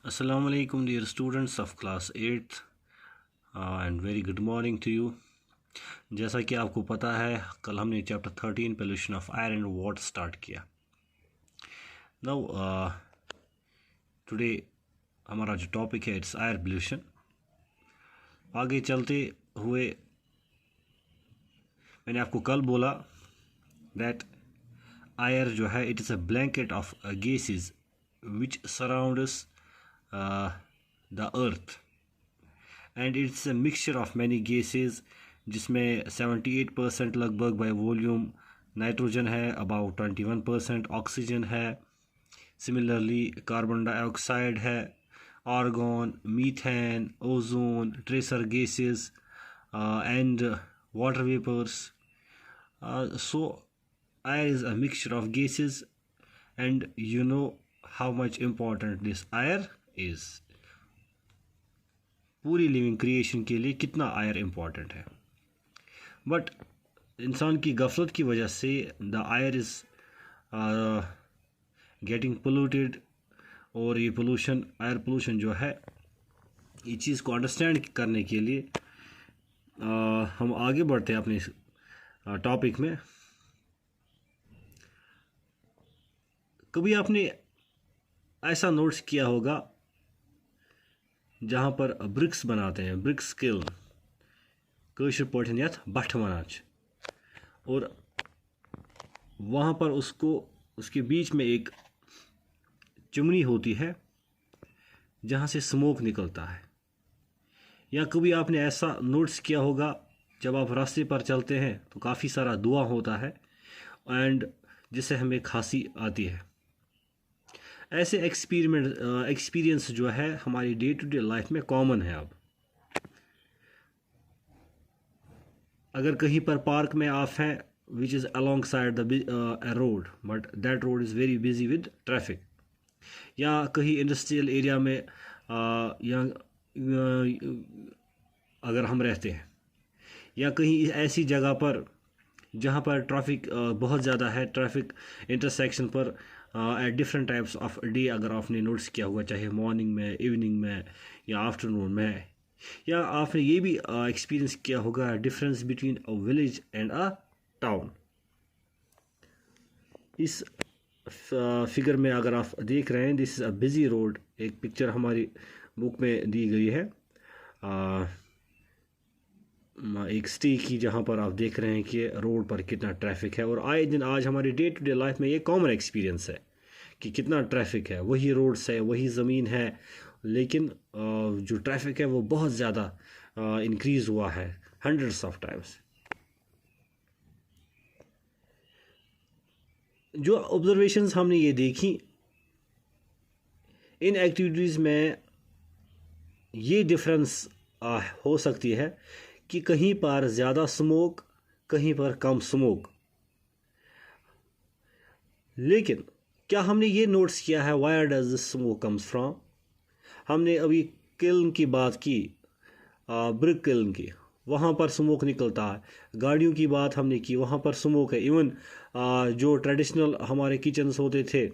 Assalamu alaikum dear students of class 8th and very good morning to you। जैसा कि आपको पता है कल हमने chapter 13 pollution of air and water start किया। नाउ टुडे हमारा जो टॉपिक है इट्स एयर पोल्यूशन। आगे चलते हुए मैंने आपको कल बोला दैट एयर जो है it is a blanket of gases which surrounds the earth and it's a mixture of many gases जिसमें 78% लगभग बाय वॉल्यूम नाइट्रोजन है, अबाउट 21% ऑक्सीजन है, सिमिलरली कार्बन डाइऑक्साइड है, argon, methane, ozone, tracer gases and water vapours. So air is a mixture of gases and you know how much important this air is पूरी living creation के लिए कितना आयर important है। But इंसान की गफलत की वजह से the air is getting polluted और ये पोल्यूशन आयर पोल्यूशन जो है ये चीज़ को अंडरस्टैंड करने के लिए हम आगे बढ़ते हैं अपने टॉपिक में। कभी आपने ऐसा नोट्स किया होगा जहाँ पर ब्रिक्स बनाते हैं, ब्रिक्स किल्न कशर पठन यथ बठ वनान, और वहाँ पर उसके बीच में एक चिमनी होती है जहाँ से स्मोक निकलता है। या कभी आपने ऐसा नोट्स किया होगा जब आप रास्ते पर चलते हैं तो काफ़ी सारा धुआं होता है एंड जिससे हमें खांसी आती है। ऐसे एक्सपीरियंस जो है हमारी डे टू डे लाइफ में कॉमन है। अब अगर कहीं पर पार्क में आप हैं which is along side the road but that road is very busy with traffic, या कहीं इंडस्ट्रियल एरिया में या अगर हम रहते हैं, या कहीं ऐसी जगह पर जहाँ पर ट्रैफिक बहुत ज़्यादा है, ट्रैफिक इंटरसेक्शन पर at different types of day अगर आपने नोट्स किया होगा, चाहे मॉर्निंग में, इवनिंग में या आफ्टरनून में, या आपने ये भी एक्सपीरियंस किया होगा difference between a village and a town. इस फिगर में अगर आप देख रहे हैं this is a busy road, एक पिक्चर हमारी बुक में दी गई है एक स्टे की, जहाँ पर आप देख रहे हैं कि रोड पर कितना ट्रैफिक है। और आए दिन आज हमारी डे टू डे लाइफ में ये कॉमन एक्सपीरियंस है कि कितना ट्रैफिक है, वही रोड्स है, वही ज़मीन है, लेकिन जो ट्रैफिक है वो बहुत ज़्यादा इंक्रीज़ हुआ है, हंड्रेड्स ऑफ टाइम्स। जो ऑब्जर्वेशंस हमने ये देखी इन एक्टिविटीज़ में ये डिफरेंस हो सकती है कि कहीं पर ज़्यादा स्मोक, कहीं पर कम स्मोक। लेकिन क्या हमने ये नोट्स किया है wire does this smoke comes from? हमने अभी किल्न की बात की, ब्रिक किल्न की, वहाँ पर स्मोक निकलता है। गाड़ियों की बात हमने की, वहाँ पर स्मोक है। इवन जो ट्रेडिशनल हमारे किचन्स होते थे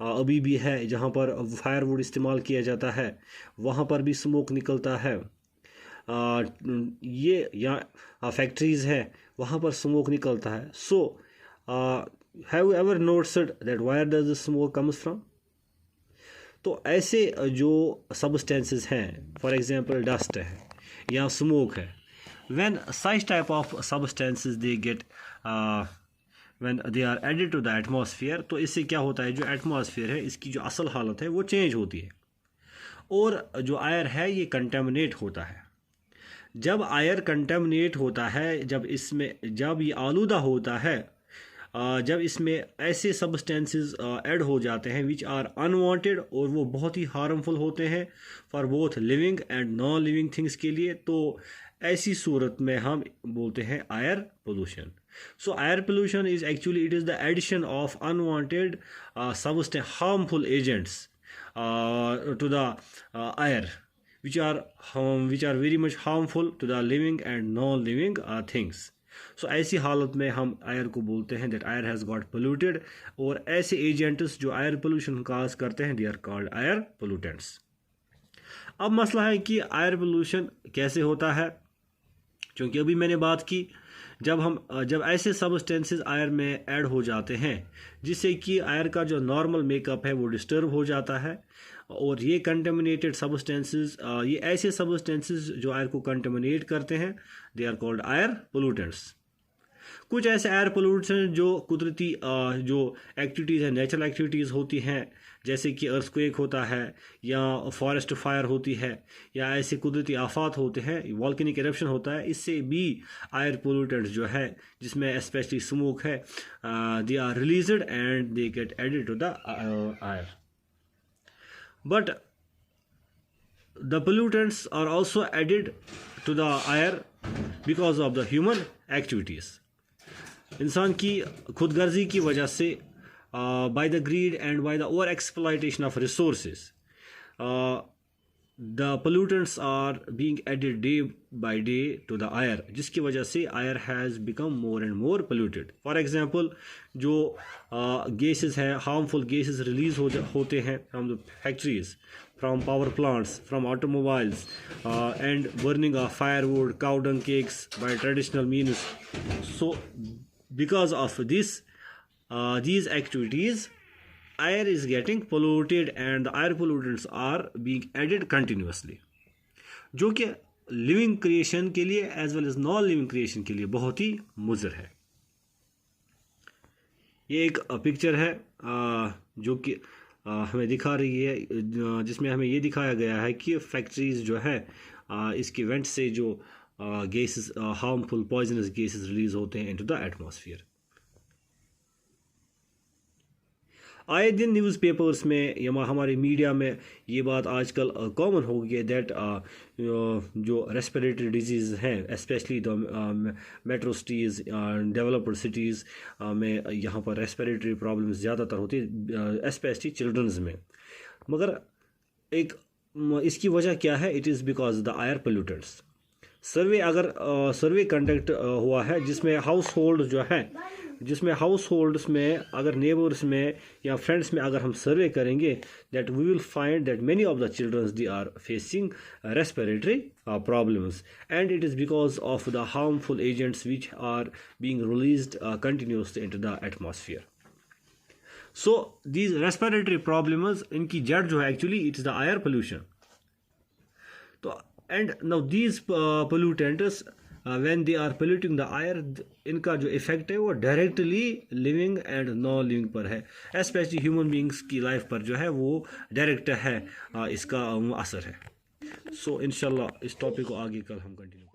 अभी भी है, जहाँ पर फायरवुड इस्तेमाल किया जाता है, वहाँ पर भी स्मोक निकलता है। ये या फैक्ट्रीज़ हैं वहाँ पर स्मोक निकलता है। So have you ever noticed that wire does the smoke comes from? तो ऐसे जो सब्सटेंसेस हैं, फॉर एग्जांपल डस्ट है या स्मोक है, when such type of substances they get when they are added to the atmosphere, तो इससे क्या होता है, जो एटमॉस्फेयर है इसकी जो असल हालत है वो चेंज होती है और जो एयर है ये कंटेमिनेट होता है। जब एयर कंटेमिनेट होता है, जब ये आलूदा होता है, जब इसमें ऐसे सब्सटेंसेस ऐड हो जाते हैं विच आर अनवांटेड और वो बहुत ही हार्मफुल होते हैं for both living and non living things के लिए, तो ऐसी सूरत में हम बोलते हैं air pollution. So air pollution is actually it is the addition of unwanted harmful agents to the air which are very much harmful to the living and non-living things. So ऐसी हालत में हम एयर को बोलते हैं that air has got polluted, और ऐसे agents जो एयर पोल्यूशन काज करते हैं they are called air pollutants. अब मसला है कि एयर पोल्यूशन कैसे होता है, क्योंकि अभी मैंने बात की जब ऐसे सब्सटेंसेस एयर में ऐड हो जाते हैं जिससे कि एयर का जो नॉर्मल मेकअप है वो डिस्टर्ब हो जाता है, और ये कंटेमिनेटेड सब्सटेंसेस, ये ऐसे सब्सटेंसेस जो एयर को कंटेमिनेट करते हैं, they are called air pollutants. कुछ ऐसे एयर पोल्यूशन जो कुदरती जो एक्टिविटीज़ है, नेचुरल एक्टिविटीज़ होती हैं, जैसे कि अर्थक्वेक होता है या फॉरेस्ट फायर होती है या ऐसे कुदरती आफात होते हैं, वॉल्केनिक इरप्शन होता है, इससे भी एयर पोल्यूटेंट्स जो है जिसमें स्पेशली स्मोक है, they are released and they get added to the air. But the pollutants are also added to the air because of the human activities. इंसान की खुदगर्जी की वजह से, by the greed and by the over exploitation of resources, the pollutants are being added day by day to the air, जिसकी वजह से air has become more and more polluted. For example, जो gases हैं, harmful gases release होते हैं from the factories, from power plants, from automobiles, and burning of firewood, cow dung cakes by traditional means. So because of this, these activities, air is getting polluted and the air pollutants are being added continuously, जो कि living creation के लिए as well as non living creation के लिए बहुत ही मुज़र है। ये एक पिक्चर है जो कि हमें दिखा रही है, जिसमें हमें ये दिखाया गया है कि फैक्ट्रीज जो है इसके वेंट से जो gases, harmful poisonous gases release होते हैं इनटू द एटमॉस्फेयर। आए दिन न्यूज़पेपर्स में या हमारे मीडिया में ये बात आजकल कॉमन हो गई है दैट जो रेस्पिरेटरी डिजीज़ हैं, specially the metro cities, developed cities में यहाँ पर रेस्पिरेटरी प्रॉब्लम्स ज़्यादातर होती है, स्पेशली चिल्ड्रंस में। मगर एक इसकी वजह क्या है? It is because the air pollutants. Survey conduct हुआ है जिसमें हाउस होल्ड्स में अगर नेबर्स में या फ्रेंड्स में अगर हम सर्वे करेंगे, that we will find that many of the childrens they are facing respiratory problems, and it is because of the harmful agents which are being released continuously into the atmosphere. So these respiratory problems, इनकी जड़ जो है actually it is the air pollution. तो and now these pollutants when they are polluting the air, इनका जो effect है वो directly living and non living पर है, स्पेशली ह्यूमन बींग्स की लाइफ पर जो है वो डायरेक्ट है इसका असर है। सो इंशाल्लाह इस टॉपिक को आगे कल हम कंटिन्यू